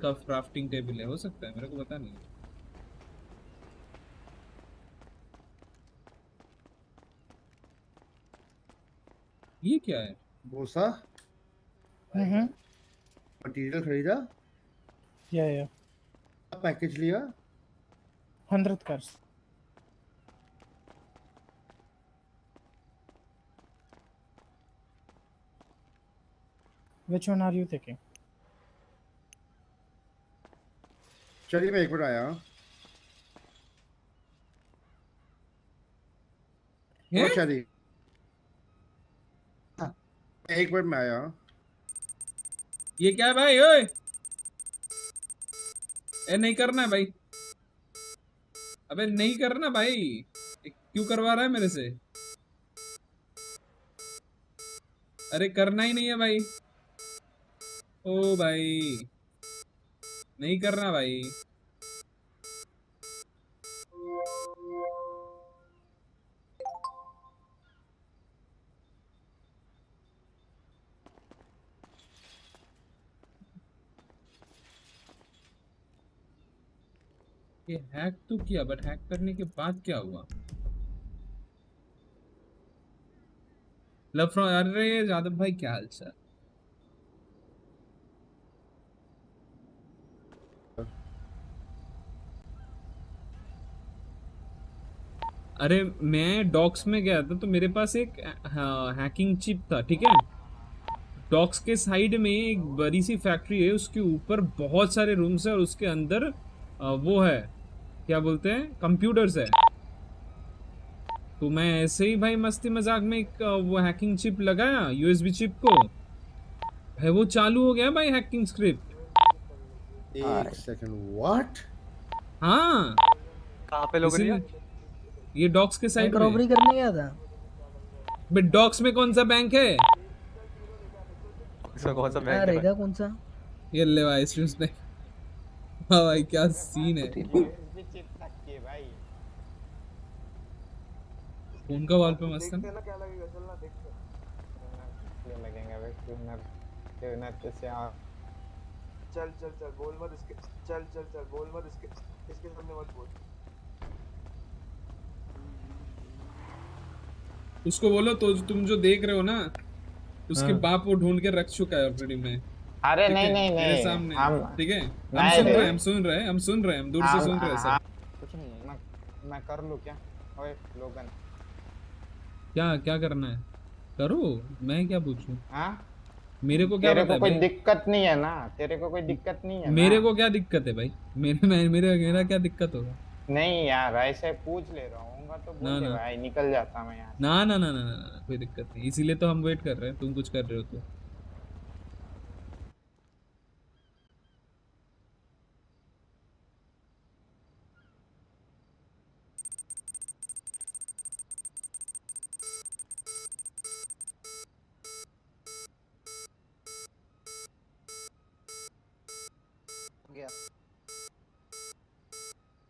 का crafting table है, हो सकता है, मेरे को पता नहीं। ये क्या है? भूसा मटेरियल खरीदा, या पैकेज लिया। 100 cars. Which one are you taking? चलिए मैं एक मिनट आया। हैं? चलिए एक मिनट में आया। ये क्या है भाई? ओए, ए नहीं करना है भाई। अबे नहीं करना भाई, क्यों करवा रहा है मेरे से? अरे करना ही नहीं है भाई। ओ भाई, नहीं करना भाई। ये हैक तो किया, बट हैक करने के बाद क्या हुआ? लव, अरे यादव भाई क्या हाल चाल? अरे मैं डॉक्स में गया था तो मेरे पास एक हैकिंग चिप था, ठीक है। डॉक्स के साइड में एक बड़ी सी फैक्ट्री है, उसके ऊपर बहुत सारे रूम्स है और उसके अंदर वो है, क्या बोलते हैं, कंप्यूटर्स है। तो मैं ऐसे ही भाई मस्ती मजाक में एक वो हैकिंग चिप लगाया, यूएसबी चिप को, भाई वो चालू हो गया भाई हैकिंग स्क्रिप्ट। एक सेकंड, व्हाट? हाँ, कहाँ पे लोग रही? ये डॉक्स के साइड बैंक में। रॉबरी करने गया था। बट डॉक्स में कौन सा बैंक है? इसमें कौन सा बैंक है? रहेगा कौन सा? ये ले भाई स्ट्रीम्स में। हाँ भाई क्या सीन है। फोन का वॉल पे मस्त है ना? क्या लगेगा, चलना देखते हैं। लगेगा भाई चल चल चल, बोल मत इसके, चल चल चल, बोल मत इसके, इसके सामने मत बोल। उसको बोलो तो तुम जो देख रहे हो ना, उसके बाप वो ढूंढ के रख चुका है ऑलरेडी में। अरे नहीं नहीं मेरे नहीं, सामने, ठीक है। हम नहीं सुन रे। रहे हैं, हम सुन रहे हैं, हम सुन रहे हैं, हम दूर से सुन रहे हैं सब। कुछ नहीं है, मैं कर लूं क्या? ओए लोगन, क्या क्या करना है करो, मैं क्या पूछूं? हाँ मेरे को क्या तेरे पता को है कोई भाई? दिक्कत नहीं है ना? तेरे को कोई दिक्कत नहीं है मेरे ना? को क्या दिक्कत है भाई? मेरा क्या दिक्कत होगा? नहीं यार, ऐसे पूछ ले रहा हूँ तो ना बोल दे ना भाई, निकल जाता मैं यहाँ। ना ना ना ना ना ना, कोई दिक्कत नहीं, इसीलिए तो हम वेट कर रहे हैं, तुम कुछ कर रहे हो तो। गया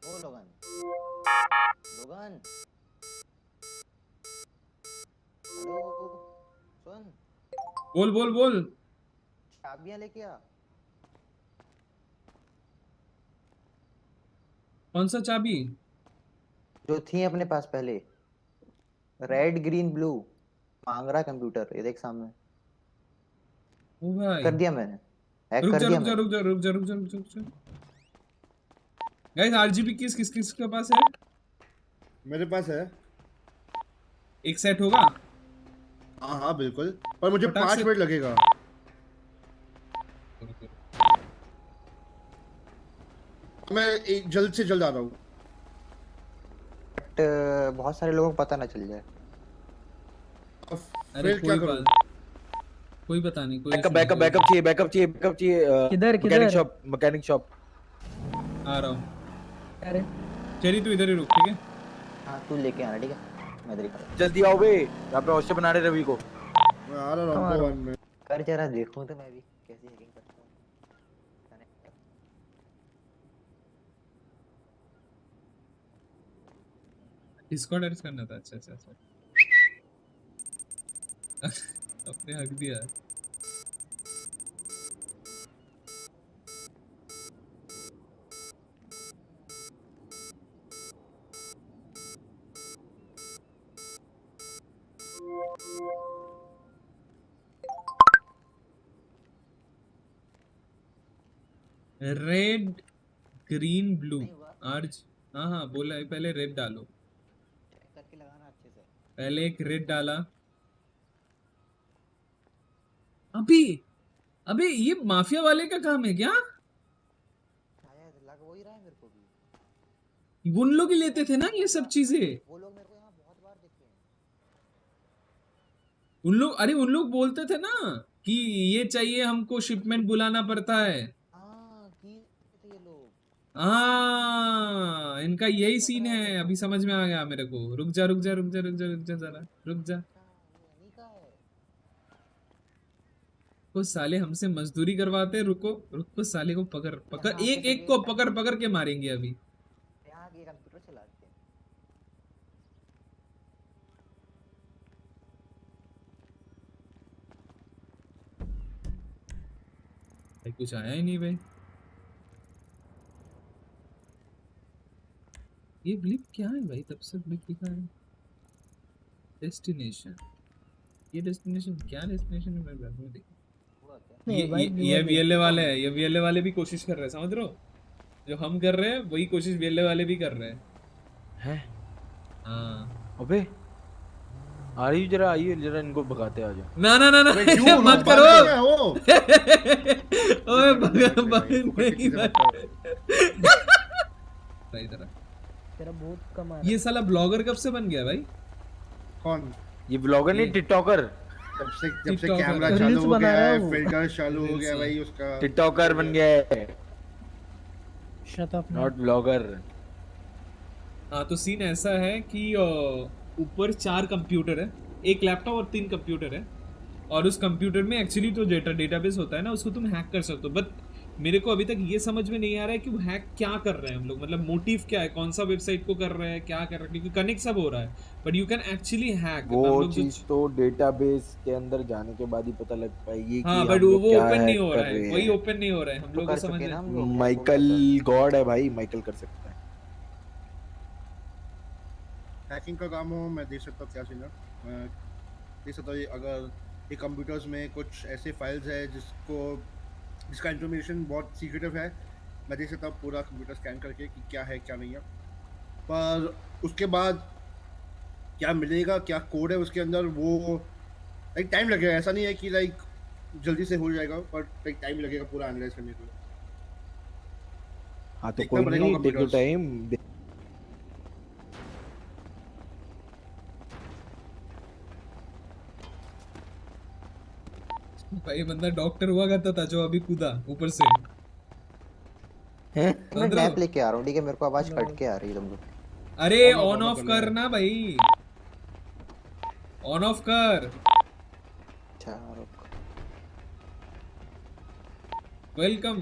ओ लोगन लोगन, हेलो सुन, बोल बोल बोल। चाबियां लेके आ। कौन सा चाबी? जो थी अपने पास पहले, रेड ग्रीन ब्लू मांग रहा कंप्यूटर, ये देख सामने। ओ भाई, कर दिया मैंने, हैक रुक कर जा दिया रुक जा मैंने। रुक जा रुक जा रुक जा रुक जा रुक जा। गाइस आरजीबी किस किस किस के पास है? मेरे पास है। एक सेट होगा? हाँ हाँ बिल्कुल, पर मुझे फटाक 5 से। मिनट लगेगा। मैं जल्द से जल्द आ रहा हूँ। बट बहुत सारे लोगों को पता ना चल जाए। अरे फिर क्या कोई करूँ? कोई पता नहीं, कोई बैकअप issue नहीं, बैकअप कोई बैकअप चाहिए, बैकअप चाहिए, बैकअप चाहिए। किधर मैकेनिक शॉप, मैकेनिक शॉप। आ रहा हूँ। अरे चली तू इधर ही रुक, ठीक है। हाँ तू लेके आना, ठीक है, मैं इधर ही खड़ा हूँ। जल्दी आओ बे, यहाँ पे हॉस्टल बना रहे रवि को। मैं आ रहा हूँ भवन में। कर जरा देखूं तो मैं भी कैसे हैकिंग करता हूँ। डिस्कॉर्ड एड्स करना था, अच्छा अच्छा अच्छा। अपने हक दिया। रेड ग्रीन ब्लू आर्ज। हाँ हाँ बोला है, पहले रेड डालो। चेक करके लगाना अच्छे से। पहले एक रेड डाला। अभी अबे ये माफिया वाले का काम है क्या? शायद लग वही रहा है मेरे को भी। उन लोग ही लेते थे ना ये सब चीजें। वो लोग मेरे को यहाँ बहुत बार दिखे हैं। उन लोग, अरे उन लोग बोलते थे ना कि ये चाहिए हमको, शिपमेंट बुलाना पड़ता है। हाँ की थे ये लोग। हाँ इनका यही सीन है, अभी समझ में आ गया मेरे को। रुक जा रुक जा रुक जा रुक जा रुक जा जरा रुक जा। अच्छा ये अनी का है। वो साले हमसे मजदूरी करवाते। रुको रुको, साले को पकड़ पकड़, यहाँ एक पे एक को पकड़ पकड़ के मारेंगे अभी। यहाँ के कंप्यूटर चलाते हैं। भाई कुछ आया ही नहीं भाई। ये ब्लिप क्या है भाई? तब से ब्लिप लिखा है डेस्टिनेशन। ये डेस्टिनेशन क्या डेस्टिनेशन है? मैं बैठूं देख। हुआ क्या? नहीं भाई, ये वीएलए वाले हैं, ये वीएलए वाले भी कोशिश कर रहे हैं, समझ रहे हो? जो हम कर रहे हैं वही कोशिश वीएलए वाले भी कर रहे हैं। हैं? हाँ अबे आ रही जरा, आइए जरा इनको भगाते आ जाओ। ना ना ना ना अबे क्यों मत बात करो। क्या है वो? ओए भगा भाई, ऊपर से नहीं किसी भाई। बात सही तरह। तेरा बहुत कम आ ये साला ब्लॉगर कब से बन गया भाई? कौन? ये ब्लॉगर नहीं, टिकटॉकर। जब से TikTok कैमरा है। चालू Reels हो बना गया रहा है, है वो। फिल्टर चालू हो Reels गया है। भाई उसका। टिकटॉकर बन गया है, शट अप नॉट ब्लॉगर। हाँ तो सीन ऐसा है कि ऊपर 4 कंप्यूटर है, एक लैपटॉप और 3 कंप्यूटर है। और उस कंप्यूटर में एक्चुअली तो डेटाबेस होता है ना, उसको तुम हैक कर सकते हो। बट मेरे को अभी तक ये समझ में नहीं आ रहा है कि वो हैक क्या कर रहे हैं हम लोग, मतलब मोटिव क्या है, कौन सा वेबसाइट को कर रहे हैं, क्या कर रहे हैं, क्योंकि कनेक्ट सब हो रहा है but you can actually hack. वो चीज तो डेटाबेस के अंदर जाने के बाद ही पता लग पाएगी कि हाँ हम बट लोग वो क्या ओपन नहीं hack हो कर रहा है, रहे वही हैं। ओपन नहीं हो रहा है हम तो लोग कर को समझ सके में। ना हम लोग। माइकल गॉड है भाई, माइकल कर सकता है। हैकिंग का काम हो, मैं देख सकता हूँ क्या सीन है। मैं देख सकता हूँ अगर ये कंप्यूटर्स में कुछ ऐसे फाइल्स है जिसका इंफॉर्मेशन बहुत सीक्रेटिव है, मैं देख सकता हूँ पूरा कंप्यूटर स्कैन करके कि क्या है क्या नहीं है। पर उसके बाद क्या मिलेगा, क्या कोड है उसके अंदर, वो लाइक टाइम लगेगा। ऐसा नहीं है कि लाइक जल्दी से हो जाएगा, पर लाइक टाइम लगेगा पूरा एनालाइज करने के लिए। हाँ तो देखना कोई पड़ेगा नहीं, वो टेक योर computers। टाइम। भाई बंदा डॉक्टर हुआ करता था जो अभी कूदा ऊपर से। मैं समझ रहे मैप हो? लेके आ रहा हूँ, ठीक है? मेरे को आवाज कट के आ रही है तुम लोग। अरे On off ऑन ऑफ करना है। करना भाई, ऑन ऑफ कर। अच्छा रुक। वेलकम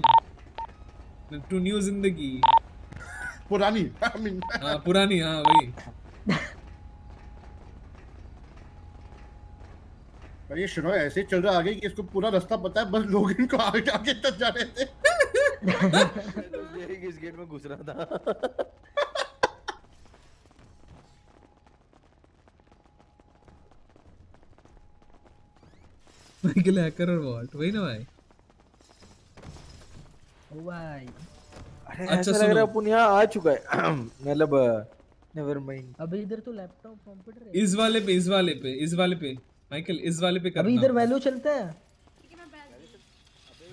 टू न्यू जिंदगी। पुरानी आई मीन हाँ पुरानी, हाँ वही। पर ये शुरू ऐसे ही चल रहा आगे कि इसको पूरा रास्ता पता है, बस लोग इनको आगे आगे तक जा रहे थे। इस गेट में घुस रहा था। माइकल हैकर और व्हाट, वही ना भाई। ओ भाई अरे अच्छा, ऐसा लग सुनो। रहा है अपन यहाँ आ चुका है। मतलब नेवर माइंड। अभी इधर तो लैपटॉप कंप्यूटर है। इस वाले पे, इस वाले पे, इस वाले पे माइकल, इस वाले पे करना। अभी इधर वैल्यू चलता है।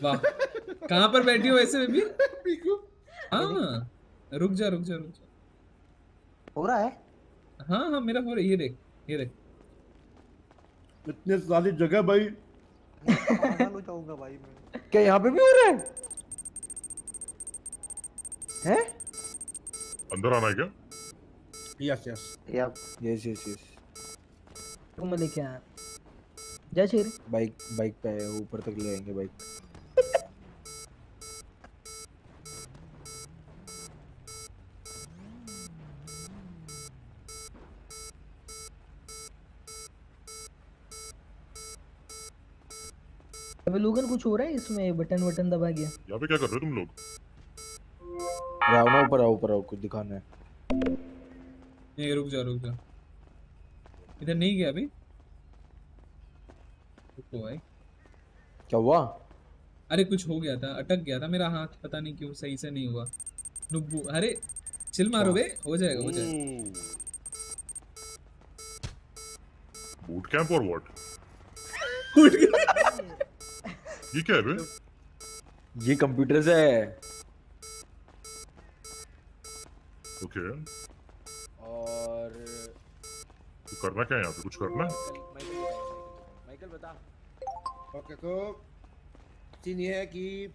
वाह कहाँ पर बैठी हो वैसे बेबी? पीकू हाँ रुक जा रुक जा रुक जा। हो रहा है। हाँ हाँ मेरा हो रहा है, ये देख ये देख। इतने सारी जगह भाई। पागल हो जाऊंगा भाई मैं। क्या यहाँ पे भी हो रहा है? हैं? अंदर आना है क्या? Yes yes. या यस यस यस। तुम मैं लेके आया। जय श्री। बाइक बाइक पे है, ऊपर तक ले आएंगे बाइक। अबे लोगन कुछ हो रहा है इसमें, बटन वटन दबा गया। यहाँ पे क्या कर रहे हो तुम लोग? आओ ना, ऊपर आओ, ऊपर आओ, कुछ दिखाना है। नहीं रुक जा रुक जा, इधर नहीं गया अभी। रुको भाई। क्या हुआ? अरे कुछ हो गया था, अटक गया था मेरा हाथ, पता नहीं क्यों सही से नहीं हुआ। नुब्बू, अरे चिल मारो बे, हो जाएगा हो जाएगा। बूट कैंप और व्हाट? उठ गया। ये क्या है बे? ये कंप्यूटर से है। ओके, और तो करना क्या है यहाँ पे? कुछ करना है? माइकल बता। ओके, तो सीन ये है कि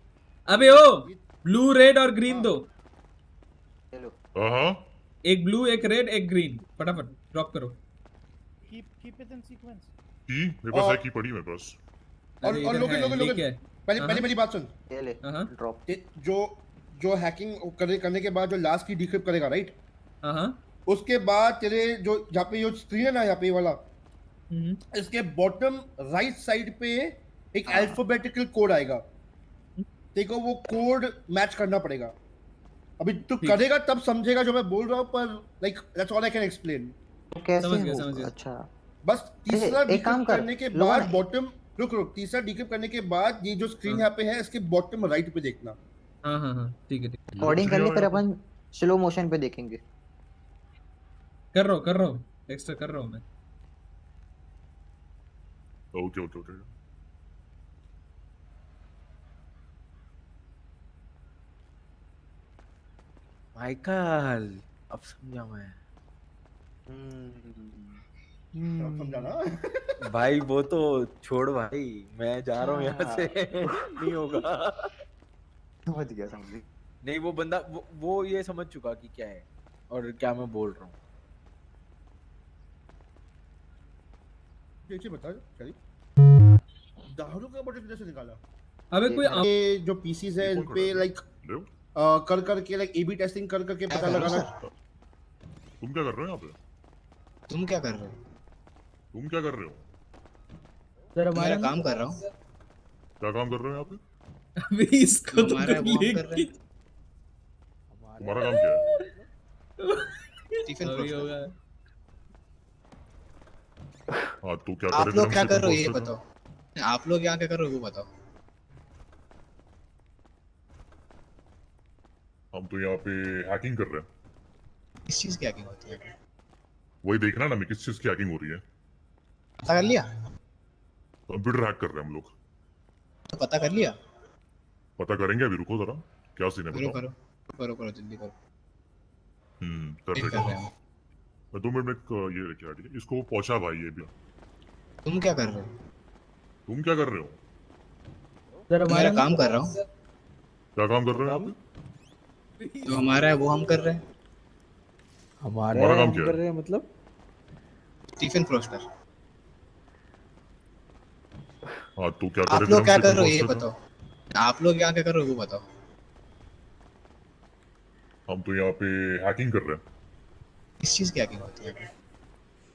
अबे ओ ब्लू रेड और ग्रीन दो, चलो हाँ एक ब्लू एक रेड एक ग्रीन, फटाफट ड्रॉप करो। keep it in sequence. की मेरे पास है, की पड़ी मेरे पास। और इधर लोगन है, लोगन लेके लोगन आए। पहले हाँ, पहले मेरी बात सुन। ये ले हाँ ड्रॉप। जो हैकिंग करने के बाद जो लास्ट की डिक्रिप्ट करेगा, राइट? हाँ। उसके बाद तेरे जो यहाँ पे जो स्क्रीन है ना, यहाँ पे ये वाला, हम्म, इसके बॉटम राइट साइड पे एक अल्फाबेटिकल कोड आएगा। देखो वो कोड मैच करना पड़ेगा। अभी तू ठीक। करेगा तब समझेगा जो मैं बोल रहा हूँ, पर like that's all I can explain. तो कैसे समझ गया, होगा? समझ गया। अच्छा बस तीसरा एक काम डिक्रिप्ट कर, करने के लोगों बाद ने- बॉटम रुक तीसरा डिक्रिप्ट करने के बाद ये जो स्क्रीन हाँ। यहाँ पे है, इसके बॉटम राइट पे देखना। हाँ, ठीक है। कोडिंग कर ले, फिर अपन स्लो मोशन पे देखेंगे। कर रहा हूँ एक्स्ट्रा कर रहा हूँ मैं। Okay okay okay. माइकल अब समझा मैं। आप समझा ना? भाई वो तो छोड़ भाई, मैं जा रहा हूँ यहाँ से। नहीं होगा। समझ गया समझ गया। नहीं वो बंदा वो ये समझ चुका कि क्या है और क्या मैं बोल रहा हूँ। ये चीज़ बता चली दारू का बॉटल किधर से निकाला? अबे कोई ये जो पीसीज है इन पे लाइक देव, कर करके लाइक एबी टेस्टिंग कर करके पता लगाना। तुम क्या कर रहे हो यहाँ पे? तुम क्या कर रहे हो? तुम क्या कर रहे हो? सर मेरा हमारा काम कर रहा हूँ। क्या काम कर रहे हो यहाँ पे? अबे इसको तो हमारा वो हम कर रहे लेके हैं। तुम्हारा काम क्या है? टिफिन अभी प्रोफेसर। होगा। हाँ तो क्या आप करें? लोग क्या कर रहे हो ये बताओ। आप लोग यहाँ क्या कर रहे हो वो बताओ। हम तो यहाँ पे हैकिंग कर रहे हैं। किस चीज की हैकिंग होती है? वही देखना ना, मैं किस चीज की हैकिंग हो रही है। पता कर लिया? कंप्यूटर हैक कर रहे हैं हम लोग। तो पता कर लिया? पता करेंगे, अभी रुको जरा। क्या सीन है करो बताओ। करो करो करो जल्दी करो। कर ठीक देगा। कर रहे हो। मैं 2 मिनट में ये क्या ठीक है, इसको पहुंचा भाई ये भी। तुम क्या कर रहे हो? तुम क्या कर रहे हो? सर मेरा हमारा काम कर रहा हूँ। क्या काम कर रहे हो आप? जो हमारा है वो हम कर रहे हैं। हमारा हमारा काम हम क्या है? कर रहे हैं मतलब? Tiffin professor. हाँ तो क्या आप करें? लोग क्या कर रहे हो ये बताओ। आप लोग यहाँ क्या कर रहे हो वो बताओ। हम तो यहाँ पे हैकिंग कर रहे हैं। किस चीज की हैकिंग होती है?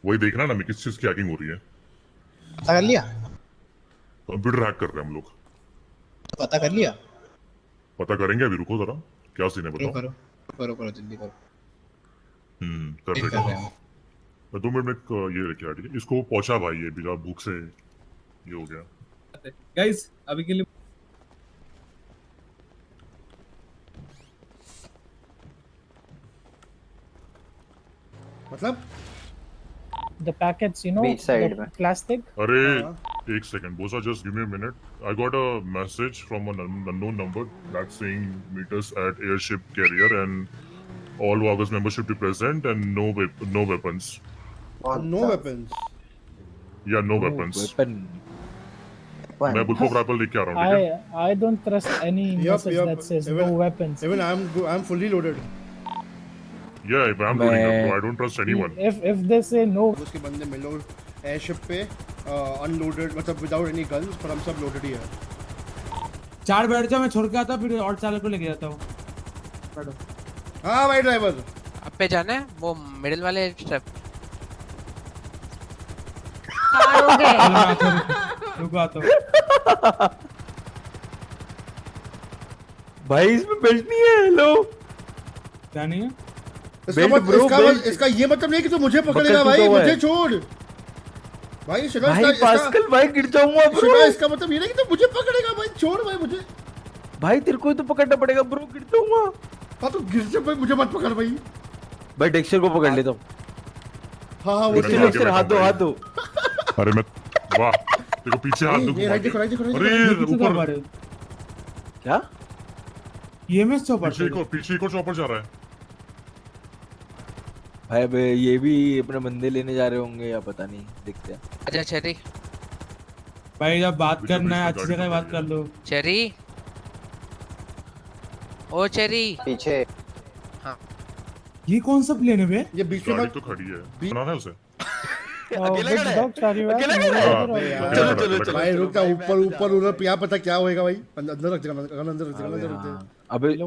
वही देखना ना, मैं किस चीज की हैकिंग हो रही है। पता कर लिया? कंप्यूटर हैक कर रहे हैं हम लोग। तो पता कर लिया? पता करेंगे, अभी रुको जरा। क्या सीन है करो बताओ। करो करो करो जल्दी करो। कर ठीक कर देगा। रहे हैं। मैं 2 मिनट में ये क्या ठीक है, इसको पहुंचा भाई ये बिना भूख से ये हो गया। गाइस अभी के लिए मतलब The packets, you know, Beach side the में। plastic. अरे हाँ। एक सेकंड बोसा, just give me a minute. I got a message from an unknown number that saying meet us at airship carrier and all August membership to present and no weapons. No weapons. Yeah, no weapons. Weapon. मैं bullpup rifle लेके आ रहा हूँ, ठीक है? I don't trust any message that says no weapons. Even I'm fully loaded. Yeah, if I'm doing it, so I don't trust anyone. If they say no, उसके बंदे मिलो airship पे अनलोडेड, मतलब विदाउट एनी गन्स, पर हम सब loaded ही है। 4 बैठ जाओ, मैं छोड़ के आता हूँ, फिर और चालक को लेके जाता हूँ। हाँ भाई ड्राइवर। अब पे जाना है वो मिडिल वाले स्टेप। रुको आता हूँ। भाई इसमें बेल्ट नहीं है। हेलो क्या नहीं है? इसका ये मतलब नहीं कि तू मुझे पकड़ेगा भाई, मुझे छोड़ भाई शिवा भाई पास्कल भाई गिर जाऊंगा ब्रो। शिवा इसका मतलब ये नहीं कि तू मुझे पकड़ेगा भाई, छोड़ भाई मुझे। भाई तेरे को तो पकड़ना पड़ेगा ब्रो, गिर जाऊंगा। हाँ तो गिर जा भाई, मुझे मत पकड़ भाई। भाई डेक्स्टर को पकड़ लेता हूँ। हाँ वो डेक्स्टर हाथ दो हाथ दो। अरे मैं वाह देखो पीछे हाथ ये राइट देखो, राइट देखो, राइट अरे देखो। ऊपर क्या ईएमएस चौपर पीछे एक और चॉपर जा रहा है। भाई अबे ये भी अपने बंदे लेने जा रहे होंगे या पता नहीं, देखते हैं। अच्छा चेरी भाई जब बात करना है अच्छी जगह बात कर लो। चेरी ओ चेरी पीछे। ये कौन सा प्लेन है बे? ये बीच में गाड़ी तो खड़ी है, बनाना है उसे। अकेले खड़ा है? अकेले चलो चलो चलो भाई रुक जा, ऊपर ऊपर उधर क्या पता क्या होएगा भाई। अंदर रख दे, अंदर रख दे, अंदर रख दे।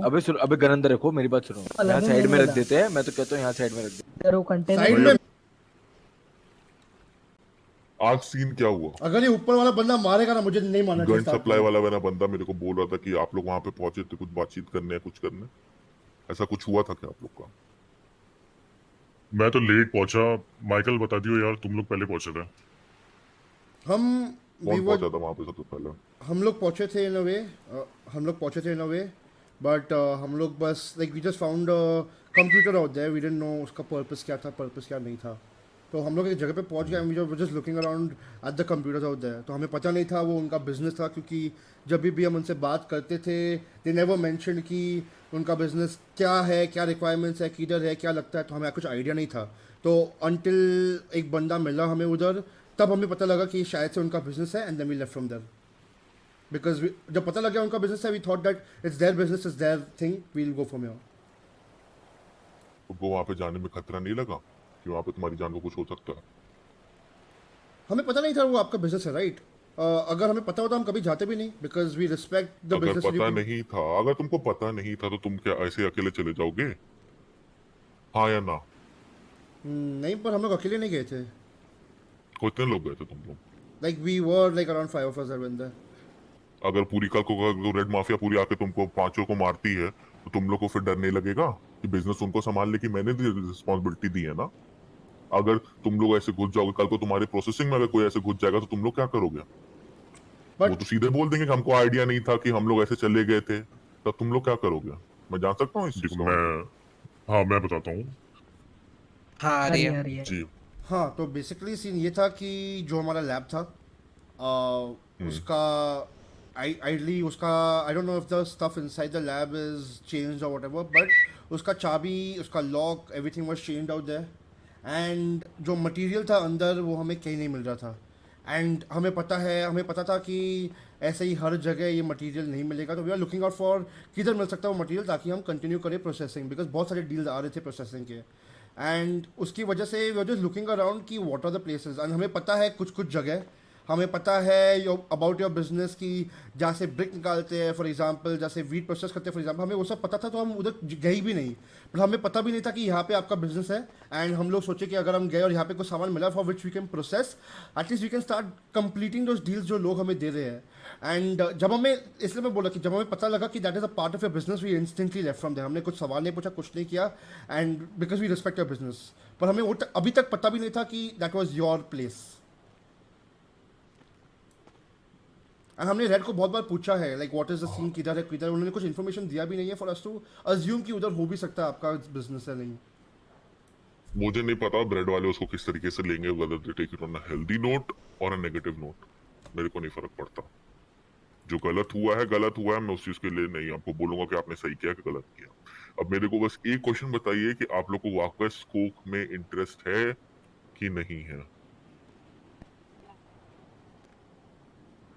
अबे सुन, अबे गन अंदर रखो, मेरी बात सुनो। यहाँ साइड में रख देते हैं, मैं तो कहता हूँ यहाँ साइड में रख दे। वो कंटेनर साइड में आज सीन क्या हुआ? अगर ये ऊपर वाला बंदा मारेगा ना, मुझे नहीं मानना गन सप्लाई वाला मेरा बंदा मेरे को बोल रहा था कि आप लोग वहां पे पहुंचे थे कुछ बातचीत करने, कुछ करने, ऐसा कुछ हुआ था क्या आप लोग का? मैं तो लेट पहुंचा, माइकल बता दियो यार, तुम लोग पहले पहुंचे थे। हम कौन पहुंचा था वहां पे सबसे पहले? हम लोग पहुंचे थे इन अ वे, बट हम लोग बस like we just found computer out there, we didn't know उसका पर्पस क्या था, पर्पस क्या नहीं था। तो हम लोग एक जगह पे पहुंच गए, we were just looking around at the computers out there. तो हमें पता नहीं था वो उनका बिजनेस था, क्योंकि जब भी हम उनसे बात करते थे दे नेवर मेंशन कि उनका बिजनेस क्या है, क्या रिक्वायरमेंट्स है, किधर है, क्या लगता है। तो हमें कुछ आइडिया नहीं था। तो अनटिल एक बंदा मिला हमें उधर, तब हमें पता लगा कि शायद से उनका बिजनेस है, and then we left from there. Because जब पता लगा उनका बिजनेस है, we thought that it's their business, it's their thing, we will go from here. तुमको वहां पे जाने में खतरा नहीं लगा कि वहां पे तुम्हारी जान को कुछ हो सकता है? हमें पता नहीं था वो आपका बिजनेस है, राइट? अगर हमें पता होता हम कभी जाते भी नहीं, बिकॉज वी रिस्पेक्ट द अगर बिजनेस। पता नहीं था, अगर तुमको पता नहीं था तो तुम क्या ऐसे अकेले चले जाओगे? हाँ या ना? नहीं, पर हम लोग अकेले नहीं गए थे। कितने लोग गए थे तुम लोग? Like we were like around 5 of us are in there. अगर पूरी कल को रेड माफिया पूरी आके तुमको पांचों को मारती है तो तुम लोग को फिर डर नहीं लगेगा कि बिजनेस उनको संभालने की मैंने रिस्पॉन्सिबिलिटी दी है ना? अगर तुम लोग ऐसे घुस जाओगे, कल को तुम्हारे प्रोसेसिंग में अगर कोई ऐसे घुस जाएगा तो तुम लोग क्या करोगे? वो तो सीधे बोल देंगे कि हमको आइडिया नहीं था कि हम लोग ऐसे चले गए थे, तब तुम लोग क्या करोगे? मैं जान सकता हूँ इस चीज को? हाँ मैं बताता हूँ। हाँ आ रही है जी हाँ, तो बेसिकली सीन ये था कि जो हमारा लैब था उसका आइडली उसका I don't know if the stuff inside the lab is changed और व्हाटएवर, बट उसका चाबी, उसका lock, everything was changed out there. And जो मटेरियल था अंदर वो हमें कहीं नहीं मिल रहा था। एंड हमें पता था कि ऐसे ही हर जगह ये मटेरियल नहीं मिलेगा। तो we are looking out for किधर मिल सकता है वो मटेरियल, ताकि हम कंटिन्यू करें प्रोसेसिंग, बिकॉज बहुत सारे डील्स आ रहे थे प्रोसेसिंग के। एंड उसकी वजह से we are just looking around कि what are the places. And हमें पता है कुछ जगह, हमें पता है अबाउट योर बिजनेस की जहाँ से ब्रिक निकालते हैं फॉर एग्जांपल, जैसे वीट प्रोसेस करते हैं फॉर एग्जांपल, हमें वो सब पता था। तो हम उधर गए भी नहीं, पर हमें पता भी नहीं था कि यहाँ पे आपका बिजनेस है। एंड हम लोग सोचे कि अगर हम गए और यहाँ पे कुछ सामान मिला for which we can process, at least we can start completing those deals जो लोग हमें दे रहे हैं। एंड जब हमें, इसलिए मैं बोला कि जब हमें पता लगा कि that is a part of your business, we instantly left from there. हमने कुछ सवाल नहीं पूछा, कुछ नहीं किया, and because we respect your business. पर हमें वो अभी तक पता भी नहीं था कि that was your place. And हमने रेड को बहुत बार पूछा है like what is the scene, किधर है किधर। उन्होंने कुछ इन्फॉर्मेशन दिया भी नहीं है फॉर अस टू अज्यूम कि उधर हो भी सकता है आपका बिजनेस है। नहीं, मुझे नहीं पता ब्रेड वाले उसको किस तरीके से लेंगे, whether they take it on a healthy note और अ नेगेटिव नोट, मेरे को नहीं फर्क पड़ता। जो गलत हुआ है, मैं उस चीज के लिए नहीं आपको बोलूंगा कि आपने सही किया कि गलत किया। अब मेरे को बस एक क्वेश्चन बताइए कि आप लोग को वापस स्कोप में इंटरेस्ट है कि नहीं है?